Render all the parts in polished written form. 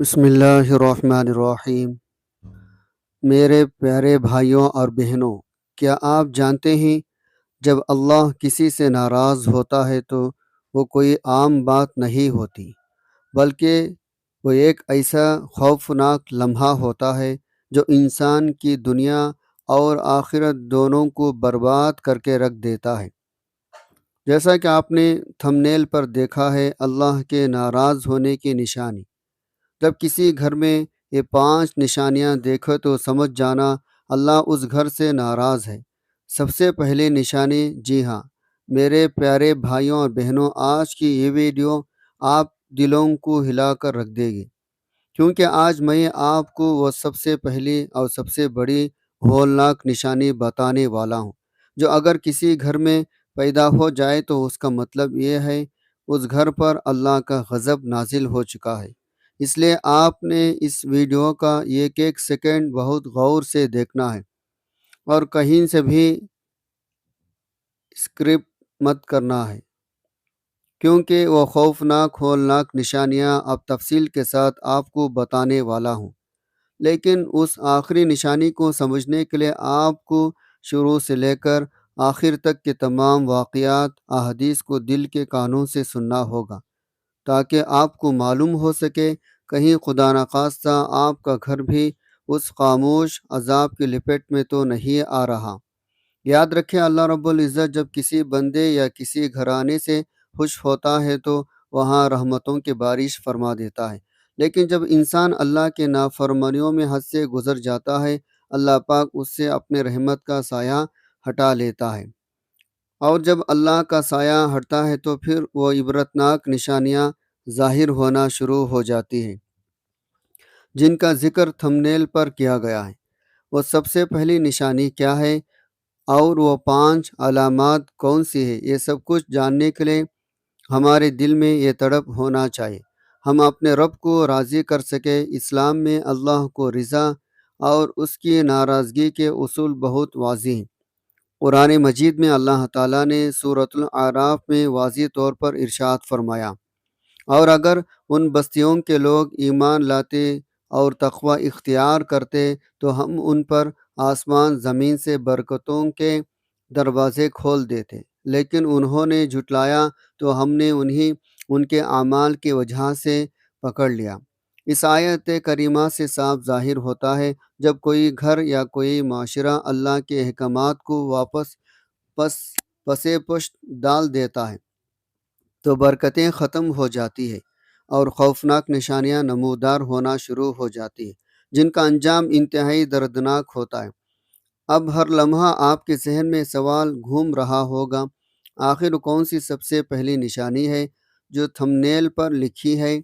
بسم اللہ الرحمن الرحیم۔ میرے پیارے بھائیوں اور بہنوں، کیا آپ جانتے ہیں جب اللہ کسی سے ناراض ہوتا ہے تو وہ کوئی عام بات نہیں ہوتی، بلکہ وہ ایک ایسا خوفناک لمحہ ہوتا ہے جو انسان کی دنیا اور آخرت دونوں کو برباد کر کے رکھ دیتا ہے۔ جیسا کہ آپ نے تھمبنیل پر دیکھا ہے، اللہ کے ناراض ہونے کی نشانی۔ جب کسی گھر میں یہ 5 نشانیاں دیکھو تو سمجھ جانا اللہ اس گھر سے ناراض ہے۔ سب سے پہلی نشانی، جی ہاں میرے پیارے بھائیوں اور بہنوں، آج کی یہ ویڈیو آپ دلوں کو ہلا کر رکھ دے گی، کیونکہ آج میں آپ کو وہ سب سے پہلی اور سب سے بڑی ہولناک نشانی بتانے والا ہوں، جو اگر کسی گھر میں پیدا ہو جائے تو اس کا مطلب یہ ہے اس گھر پر اللہ کا غضب نازل ہو چکا ہے۔ اس لیے آپ نے اس ویڈیو کا ایک ایک سیکنڈ بہت غور سے دیکھنا ہے اور کہیں سے بھی اسکرپ مت کرنا ہے، کیونکہ وہ خوفناک ہولناک نشانیاں اب تفصیل کے ساتھ آپ کو بتانے والا ہوں۔ لیکن اس آخری نشانی کو سمجھنے کے لیے آپ کو شروع سے لے کر آخر تک کے تمام واقعات احادیث کو دل کے کانوں سے سننا ہوگا، تاکہ آپ کو معلوم ہو سکے کہیں خدا نخواستہ آپ کا گھر بھی اس خاموش عذاب کی لپیٹ میں تو نہیں آ رہا۔ یاد رکھیں، اللہ رب العزت جب کسی بندے یا کسی گھرانے سے خوش ہوتا ہے تو وہاں رحمتوں کی بارش فرما دیتا ہے، لیکن جب انسان اللہ کے نافرمانیوں میں حد سے گزر جاتا ہے، اللہ پاک اس سے اپنے رحمت کا سایہ ہٹا لیتا ہے، اور جب اللہ کا سایہ ہٹتا ہے تو پھر وہ عبرتناک نشانیاں ظاہر ہونا شروع ہو جاتی ہیں، جن کا ذکر تھمبنیل پر کیا گیا ہے۔ وہ سب سے پہلی نشانی کیا ہے اور وہ 5 علامات کون سی ہے، یہ سب کچھ جاننے کے لیے ہمارے دل میں یہ تڑپ ہونا چاہیے، ہم اپنے رب کو راضی کر سکے۔ اسلام میں اللہ کو رضا اور اس کی ناراضگی کے اصول بہت واضح ہیں۔ قرآن مجید میں اللہ تعالیٰ نے سورۃ الاعراف میں واضح طور پر ارشاد فرمایا، اور اگر ان بستیوں کے لوگ ایمان لاتے اور تقوی اختیار کرتے تو ہم ان پر آسمان زمین سے برکتوں کے دروازے کھول دیتے، لیکن انہوں نے جھٹلایا تو ہم نے انہیں ان کے اعمال کی وجہ سے پکڑ لیا۔ اس آیت کریمہ سے صاف ظاہر ہوتا ہے جب کوئی گھر یا کوئی معاشرہ اللہ کے احکامات کو واپس پسے پشت ڈال دیتا ہے تو برکتیں ختم ہو جاتی ہے اور خوفناک نشانیاں نمودار ہونا شروع ہو جاتی ہیں، جن کا انجام انتہائی دردناک ہوتا ہے۔ اب ہر لمحہ آپ کے ذہن میں سوال گھوم رہا ہوگا، آخر کون سی سب سے پہلی نشانی ہے جو تھمبنیل پر لکھی ہے؟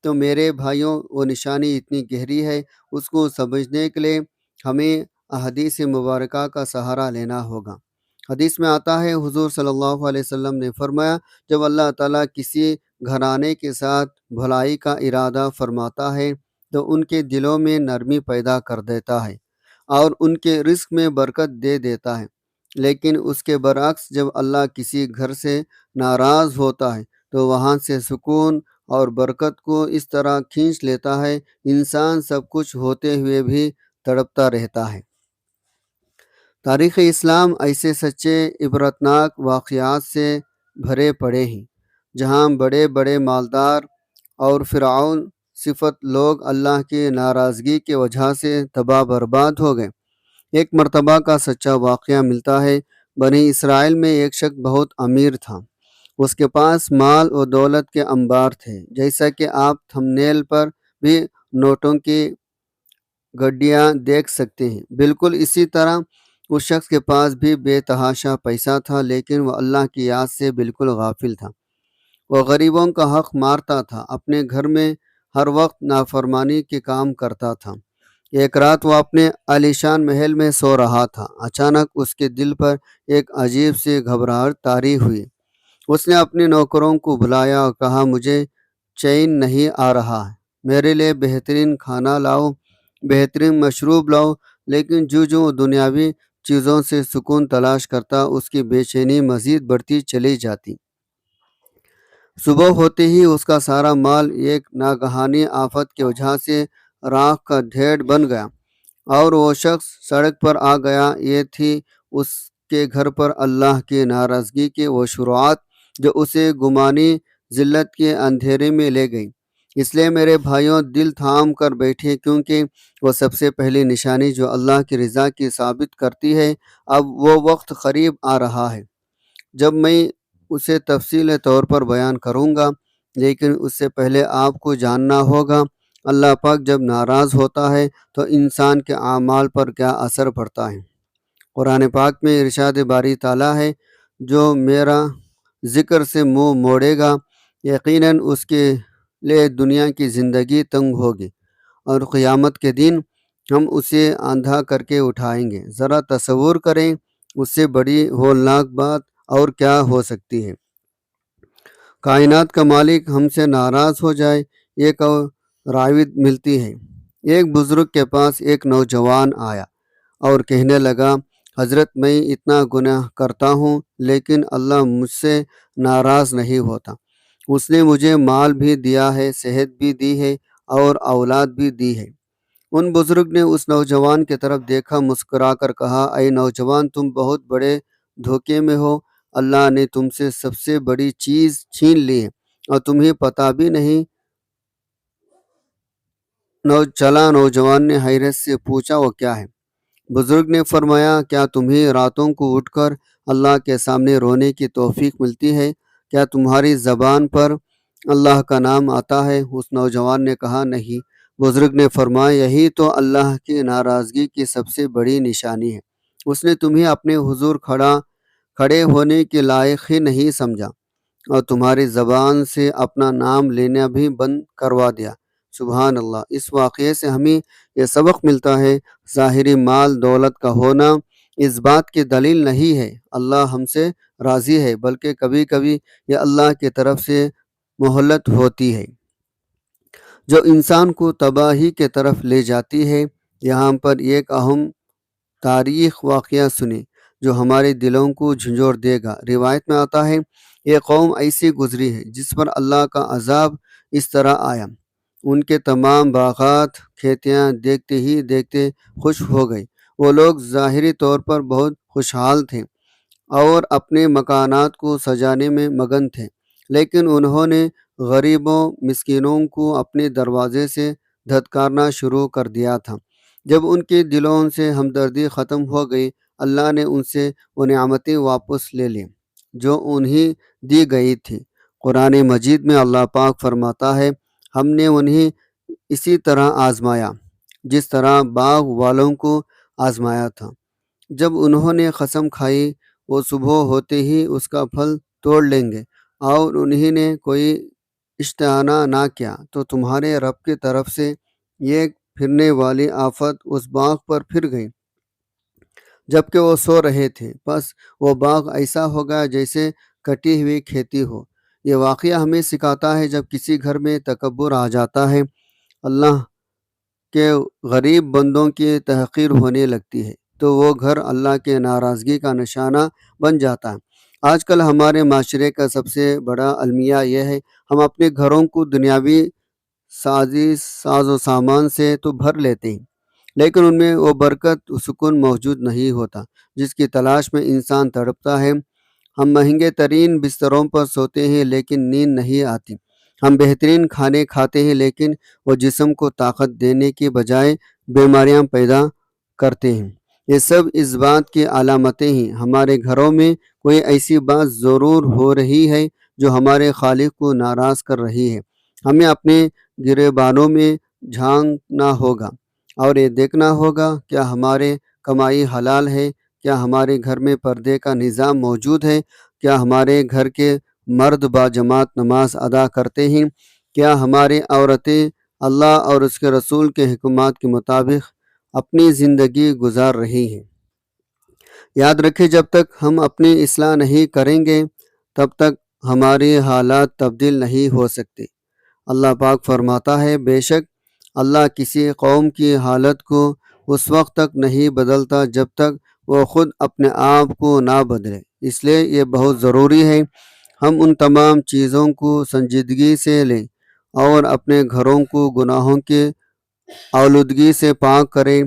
تو میرے بھائیوں، وہ نشانی اتنی گہری ہے، اس کو سمجھنے کے لیے ہمیں احادیث مبارکہ کا سہارا لینا ہوگا۔ حدیث میں آتا ہے، حضور صلی اللہ علیہ وسلم نے فرمایا، جب اللہ تعالیٰ کسی گھرانے کے ساتھ بھلائی کا ارادہ فرماتا ہے تو ان کے دلوں میں نرمی پیدا کر دیتا ہے اور ان کے رزق میں برکت دے دیتا ہے، لیکن اس کے برعکس جب اللہ کسی گھر سے ناراض ہوتا ہے تو وہاں سے سکون اور برکت کو اس طرح کھینچ لیتا ہے، انسان سب کچھ ہوتے ہوئے بھی تڑپتا رہتا ہے۔ تاریخ اسلام ایسے سچے عبرتناک واقعات سے بھرے پڑے ہیں، جہاں بڑے بڑے مالدار اور فرعون صفت لوگ اللہ کی ناراضگی کی وجہ سے تباہ برباد ہو گئے۔ ایک مرتبہ کا سچا واقعہ ملتا ہے، بنی اسرائیل میں ایک شخص بہت امیر تھا، اس کے پاس مال و دولت کے انبار تھے، جیسا کہ آپ تھمبنیل پر بھی نوٹوں کی گڈیاں دیکھ سکتے ہیں۔ بالکل اسی طرح اس شخص کے پاس بھی بے تحاشا پیسہ تھا، لیکن وہ اللہ کی یاد سے بالکل غافل تھا۔ وہ غریبوں کا حق مارتا تھا، اپنے گھر میں ہر وقت نافرمانی کے کام کرتا تھا۔ ایک رات وہ اپنے عالیشان محل میں سو رہا تھا، اچانک اس کے دل پر ایک عجیب سی گھبراہٹ طاری ہوئی۔ اس نے اپنے نوکروں کو بلایا اور کہا، مجھے چین نہیں آ رہا ہے، میرے لیے بہترین کھانا لاؤ، بہترین مشروب لاؤ، لیکن جو دنیاوی چیزوں سے سکون تلاش کرتا، اس کی بے چینی مزید بڑھتی چلی جاتی۔ صبح ہوتے ہی اس کا سارا مال ایک ناگہانی آفت کی وجہ سے راکھ کا ڈھیر بن گیا، اور وہ شخص سڑک پر آ گیا۔ یہ تھی اس کے گھر پر اللہ کی ناراضگی کی وہ شروعات جو اسے گمانی ذلت کے اندھیرے میں لے گئی۔ اس لیے میرے بھائیوں، دل تھام کر بیٹھے، کیونکہ وہ سب سے پہلی نشانی جو اللہ کی رضا کی ثابت کرتی ہے۔ اب وہ وقت قریب آ رہا ہے جب میں اسے تفصیل طور پر بیان کروں گا، لیکن اس سے پہلے آپ کو جاننا ہوگا اللہ پاک جب ناراض ہوتا ہے تو انسان کے اعمال پر کیا اثر پڑتا ہے۔ قرآن پاک میں ارشاد باری تعالیٰ ہے، جو میرا ذکر سے منہ موڑے گا یقیناً اس کے لیے دنیا کی زندگی تنگ ہوگی، اور قیامت کے دن ہم اسے اندھا کر کے اٹھائیں گے۔ ذرا تصور کریں، اس سے بڑی ہولناک بات اور کیا ہو سکتی ہے۔ کائنات کا مالک ہم سے ناراض ہو جائے، ایک راوید ملتی ہے۔ ایک بزرگ کے پاس ایک نوجوان آیا اور کہنے لگا، حضرت، میں اتنا گناہ کرتا ہوں لیکن اللہ مجھ سے ناراض نہیں ہوتا۔ اس نے مجھے مال بھی دیا ہے، صحت بھی دی ہے اور اولاد بھی دی ہے۔ ان بزرگ نے اس نوجوان کی طرف دیکھا، مسکرا کر کہا، اے نوجوان، تم بہت بڑے دھوکے میں ہو۔ اللہ نے تم سے سب سے بڑی چیز چھین لی ہے اور تمہیں پتہ بھی نہیں چلا۔ نوجوان نے حیرت سے پوچھا، وہ کیا ہے؟ بزرگ نے فرمایا، کیا تمہیں راتوں کو اٹھ کر اللہ کے سامنے رونے کی توفیق ملتی ہے؟ کیا تمہاری زبان پر اللہ کا نام آتا ہے؟ اس نوجوان نے کہا، نہیں۔ بزرگ نے فرمایا، یہی تو اللہ کی ناراضگی کی سب سے بڑی نشانی ہے۔ اس نے تمہیں اپنے حضور کھڑے ہونے کے لائق ہی نہیں سمجھا اور تمہاری زبان سے اپنا نام لینا بھی بند کروا دیا۔ سبحان اللہ۔ اس واقعے سے ہمیں یہ سبق ملتا ہے، ظاہری مال دولت کا ہونا اس بات کی دلیل نہیں ہے اللہ ہم سے راضی ہے، بلکہ کبھی کبھی یہ اللہ کی طرف سے مہلت ہوتی ہے جو انسان کو تباہی کی طرف لے جاتی ہے۔ یہاں پر ایک اہم تاریخ واقعہ سنیں جو ہمارے دلوں کو جھنجھوڑ دے گا۔ روایت میں آتا ہے، ایک قوم ایسی گزری ہے جس پر اللہ کا عذاب اس طرح آیا، ان کے تمام باغات کھیتیاں دیکھتے ہی دیکھتے خشک ہو گئی۔ وہ لوگ ظاہری طور پر بہت خوشحال تھے اور اپنے مکانات کو سجانے میں مگن تھے، لیکن انہوں نے غریبوں مسکینوں کو اپنے دروازے سے دھتکارنا شروع کر دیا تھا۔ جب ان کے دلوں سے ہمدردی ختم ہو گئی، اللہ نے ان سے وہ نعمتیں واپس لے لیں جو انہیں دی گئی تھی۔ قرآن مجید میں اللہ پاک فرماتا ہے، ہم نے انہیں اسی طرح آزمایا جس طرح باغ والوں کو آزمایا تھا۔ جب انہوں نے قسم کھائی وہ صبح ہوتے ہی اس کا پھل توڑ لیں گے، اور انہیں نے کوئی اشتہانہ نہ کیا، تو تمہارے رب کی طرف سے یہ پھرنے والی آفت اس باغ پر پھر گئی جبکہ وہ سو رہے تھے، بس وہ باغ ایسا ہوگا جیسے کٹی ہوئی کھیتی ہو۔ یہ واقعہ ہمیں سکھاتا ہے، جب کسی گھر میں تکبر آ جاتا ہے، اللہ کے غریب بندوں کی تحقیر ہونے لگتی ہے، تو وہ گھر اللہ کے ناراضگی کا نشانہ بن جاتا ہے۔ آج کل ہمارے معاشرے کا سب سے بڑا المیہ یہ ہے، ہم اپنے گھروں کو دنیاوی ساز و سامان سے تو بھر لیتے ہیں، لیکن ان میں وہ برکت و سکون موجود نہیں ہوتا جس کی تلاش میں انسان تڑپتا ہے۔ ہم مہنگے ترین بستروں پر سوتے ہیں لیکن نیند نہیں آتی، ہم بہترین کھانے کھاتے ہیں لیکن وہ جسم کو طاقت دینے کی بجائے بیماریاں پیدا کرتے ہیں۔ یہ سب اس بات کی علامتیں ہیں، ہمارے گھروں میں کوئی ایسی بات ضرور ہو رہی ہے جو ہمارے خالق کو ناراض کر رہی ہے۔ ہمیں اپنے گریبانوں میں جھانکنا ہوگا اور یہ دیکھنا ہوگا، کیا ہمارے کمائی حلال ہے؟ کیا ہمارے گھر میں پردے کا نظام موجود ہے؟ کیا ہمارے گھر کے مرد باجماعت نماز ادا کرتے ہیں؟ کیا ہماری عورتیں اللہ اور اس کے رسول کے حکمات کے مطابق اپنی زندگی گزار رہی ہیں؟ یاد رکھیں، جب تک ہم اپنی اصلاح نہیں کریں گے تب تک ہماری حالات تبدیل نہیں ہو سکتی۔ اللہ پاک فرماتا ہے، بے شک اللہ کسی قوم کی حالت کو اس وقت تک نہیں بدلتا جب تک وہ خود اپنے آپ کو نہ بدلے۔ اس لیے یہ بہت ضروری ہے ہم ان تمام چیزوں کو سنجیدگی سے لیں اور اپنے گھروں کو گناہوں کے آلودگی سے پاک کریں۔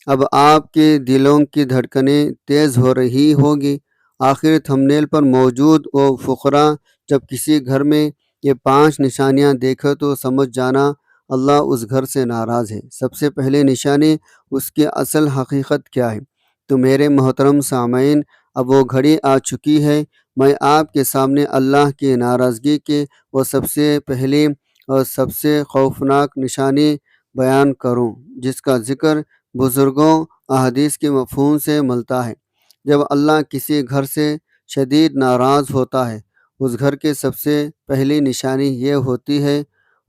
اب آپ کے دلوں کی دھڑکنیں تیز ہو رہی ہوگی۔ آخر تھمبنیل پر موجود وہ فقرہ، جب کسی گھر میں یہ 5 نشانیاں دیکھو تو سمجھ جانا اللہ اس گھر سے ناراض ہے۔ سب سے پہلے نشانی، اس کی اصل حقیقت کیا ہے؟ تو میرے محترم سامعین، اب وہ گھڑی آ چکی ہے، میں آپ کے سامنے اللہ کی ناراضگی کے وہ سب سے پہلی اور سب سے خوفناک نشانی بیان کروں، جس کا ذکر بزرگوں احادیث کے مفہوم سے ملتا ہے۔ جب اللہ کسی گھر سے شدید ناراض ہوتا ہے، اس گھر کے سب سے پہلی نشانی یہ ہوتی ہے،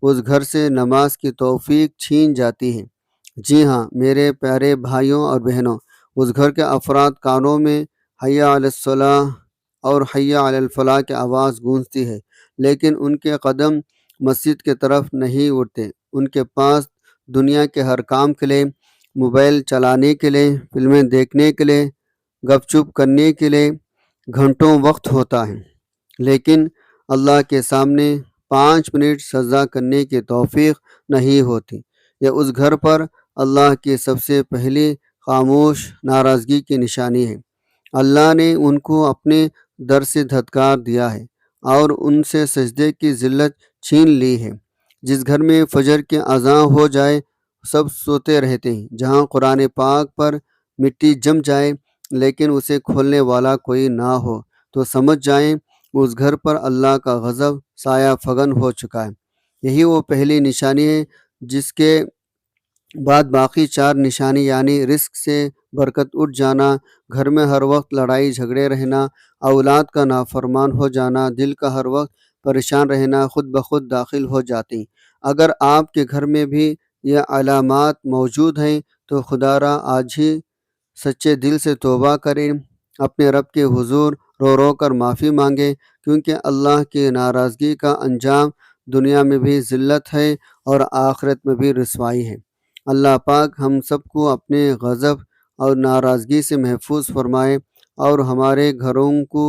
اس گھر سے نماز کی توفیق چھین جاتی ہے۔ جی ہاں میرے پیارے بھائیوں اور بہنوں، اس گھر کے افراد کانوں میں حی علی الصلاح اور حی علی الفلاح کی آواز گونجتی ہے، لیکن ان کے قدم مسجد کی طرف نہیں اٹھتے۔ ان کے پاس دنیا کے ہر کام کے لیے، موبائل چلانے کے لیے، فلمیں دیکھنے کے لیے، گپ چپ کرنے کے لیے گھنٹوں وقت ہوتا ہے، لیکن اللہ کے سامنے 5 منٹ سجدہ کرنے کی توفیق نہیں ہوتی۔ یہ اس گھر پر اللہ کی سب سے پہلی خاموش ناراضگی کی نشانی ہے۔ اللہ نے ان کو اپنے در سے دھتکار دیا ہے اور ان سے سجدے کی ذلت چھین لی ہے۔ جس گھر میں فجر کی اذان ہو جائے سب سوتے رہتے ہیں، جہاں قرآن پاک پر مٹی جم جائے لیکن اسے کھولنے والا کوئی نہ ہو، تو سمجھ جائیں اس گھر پر اللہ کا غضب سایہ فگن ہو چکا ہے۔ یہی وہ پہلی نشانی ہے جس کے بعد باقی 4 نشانی، یعنی رزق سے برکت اٹھ جانا، گھر میں ہر وقت لڑائی جھگڑے رہنا، اولاد کا نافرمان ہو جانا، دل کا ہر وقت پریشان رہنا، خود بخود داخل ہو جاتی ہیں۔ اگر آپ کے گھر میں بھی یہ علامات موجود ہیں تو خدا را آج ہی سچے دل سے توبہ کریں، اپنے رب کے حضور رو رو کر معافی مانگیں، کیونکہ اللہ کی ناراضگی کا انجام دنیا میں بھی ذلت ہے اور آخرت میں بھی رسوائی ہے۔ اللہ پاک ہم سب کو اپنے غضب اور ناراضگی سے محفوظ فرمائے اور ہمارے گھروں کو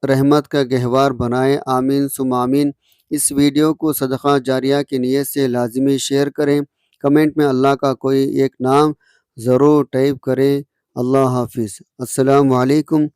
رحمت کا گہوار بنائے۔ آمین ثم آمین۔ اس ویڈیو کو صدقہ جاریہ کی نیت سے لازمی شیئر کریں۔ کمنٹ میں اللہ کا کوئی ایک نام ضرور ٹائپ کریں۔ اللہ حافظ۔ السلام علیکم